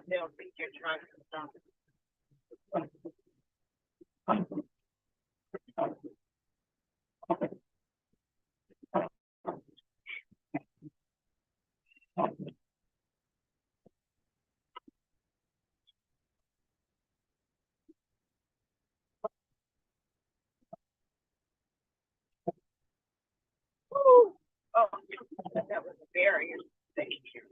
they'll think you're trying to stop. Oh, that was a barrier. Thank you.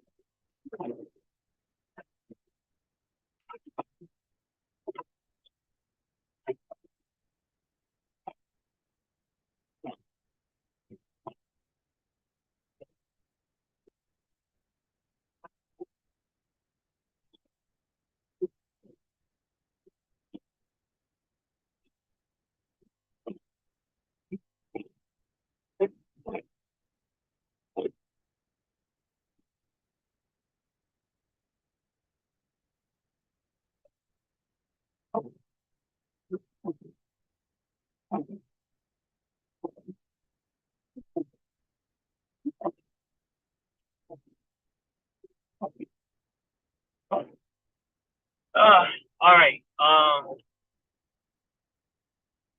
Uh, all right.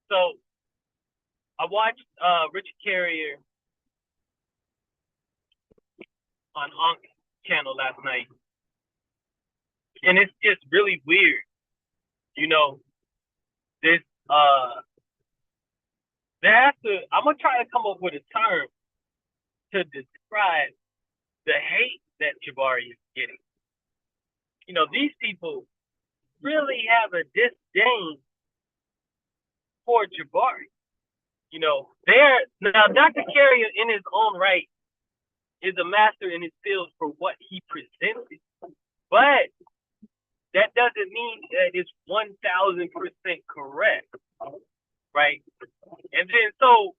So I watched Richard Carrier on Ankh channel last night, and it's just really weird. You know, this I'm gonna try to come up with a term to describe the hate that Jabari is getting. You know, these people really have a disdain for Jabari. You know, now Dr. Carrier in his own right is a master in his field for what he presented, but that doesn't mean that it's 1,000% correct, right? And then so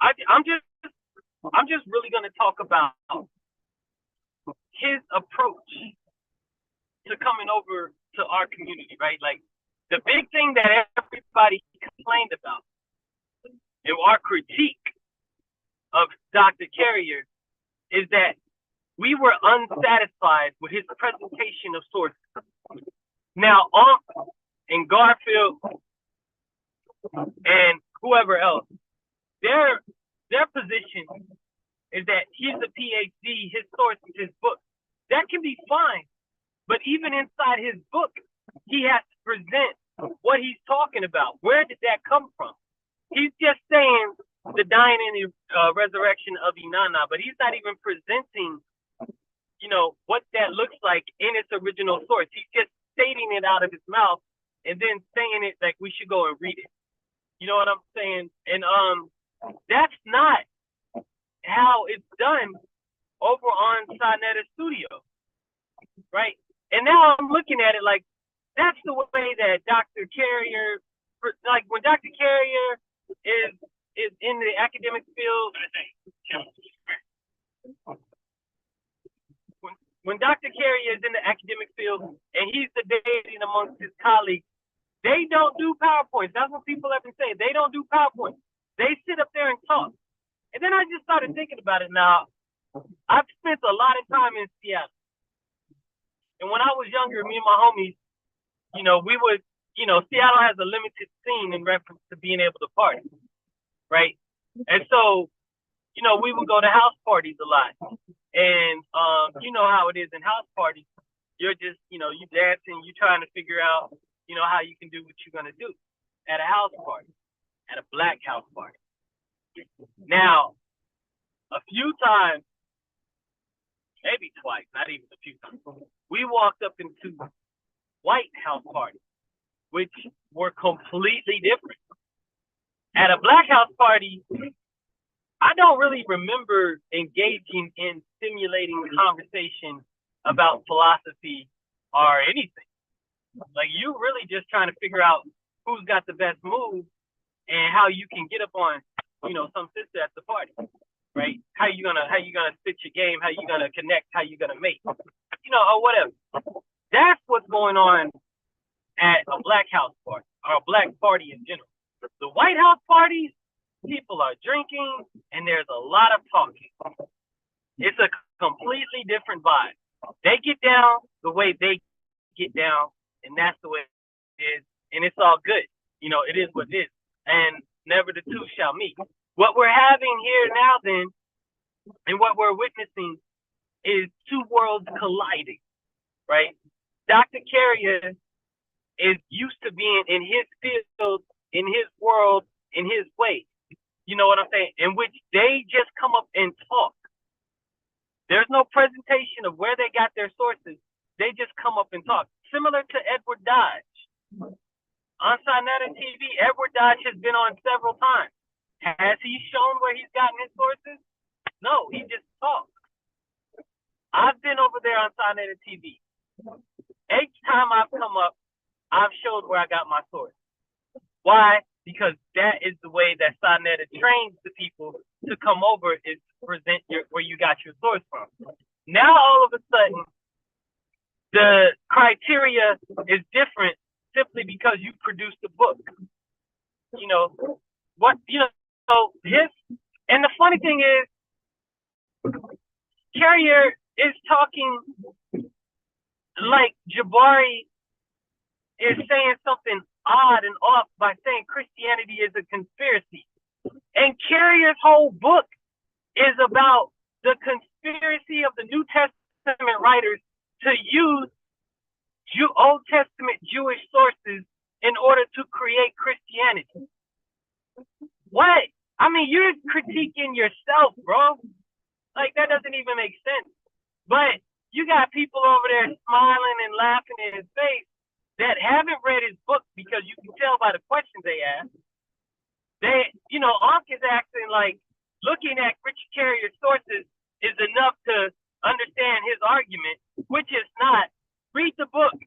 I'm just really going to talk about his approach to coming over to our community, right? Like the big thing that everybody complained about in our critique of Dr. Carrier is that we were unsatisfied with his presentation of sources. Now, Ankh and Garfield and whoever else, their position is that he's a PhD, his sources, his book. That can be fine, but even inside his book, he has to present what he's talking about. Where did that come from? He's just saying the dying and the resurrection of Inanna, but he's not even presenting, you know, what that looks like in its original source. He's just stating it out of his mouth and then saying it like we should go and read it. You know what I'm saying? And that's not how it's done over on Sonetta Studio, right? And now I'm looking at it like that's the way that Dr. Carrier, like when Dr. Carrier is in the academic field, when Dr. Carrier is in the academic field and he's debating amongst his colleagues, they don't do PowerPoints. That's what people have been saying. They don't do PowerPoints. They sit up there and talk. And then I just started thinking about it now. I've spent a lot of time in Seattle. And when I was younger, me and my homies, you know, we would, you know, Seattle has a limited scene in reference to being able to party, right? And so, you know, we would go to house parties a lot. And you know how it is in house parties. You're just, you know, you dancing, you trying to figure out, you know, how you can do what you're going to do at a house party, at a black house party. Now, a few times, maybe twice, not even a few times, we walked up into white house parties, which were completely different. At a black house party, I don't really remember engaging in stimulating conversation about philosophy or anything. Like you really just trying to figure out who's got the best move and how you can get up on, you know, some sister at the party, right? How you gonna spit your game? How you gonna connect? How you gonna mate? You know, or whatever. That's what's going on at a black house party or a black party in general. The white house parties, people are drinking and there's a lot of talking. It's a completely different vibe. They get down the way they get down, and that's the way it is, and it's all good. You know, it is what it is, and never the two shall meet. What we're having here now, then, and what we're witnessing is two worlds colliding, right? Dr. Carrier is used to being in his field, in his world, in his way. You know what I'm saying? In which they just come up and talk. There's no presentation of where they got their sources. They just come up and talk. Similar to Edward Dodge. On Sinetta TV, Edward Dodge has been on several times. Has he shown where he's gotten his sources? No, he just talks. I've been over there on Sinetta TV. Each time I've come up, I've showed where I got my source. Why? Because that is the way that Sinetta trains the people to come over, is to present where you got your source from. Now all of a sudden, the criteria is different simply because you produced a book. You know what? You know, so and the funny thing is, Carrier is talking like Jabari is saying something odd and off by saying Christianity is a conspiracy. And Carrier's whole book is about the conspiracy of the New Testament writers to use Old Testament Jewish sources in order to create Christianity. What? I mean, you're critiquing yourself, bro. Like, that doesn't even make sense. But you got people over there smiling and laughing in his face that haven't read his book, because you can tell by the questions they ask. Ankh is acting like looking at Richard Carrier's sources is enough to understand his argument, which is not. Read the book.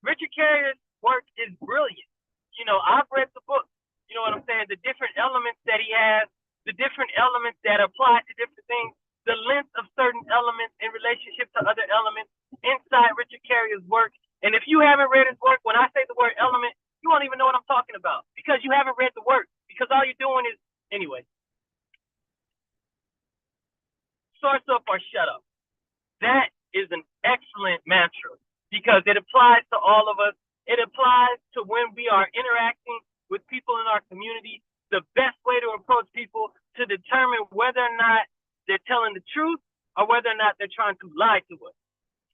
Richard Carrier's work is brilliant. You know, I've read the book. You know what I'm saying? The different elements that he has, the different elements that apply to different things, the length of certain elements in relationship to other elements inside Richard Carrier's work. And if you haven't read his work, when I say the word element, you won't even know what I'm talking about, because you haven't read the work. Because all you're doing is, anyway, source up or shut up. That is an excellent mantra, because it applies to all of us. It applies to when we are interacting with people in our community. The best way to approach people to determine whether or not they're telling the truth or whether or not they're trying to lie to us.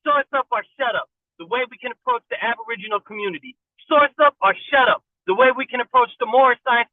Source up or shut up. The way we can approach the Aboriginal community. Source up or shut up. The way we can approach the Moorish Science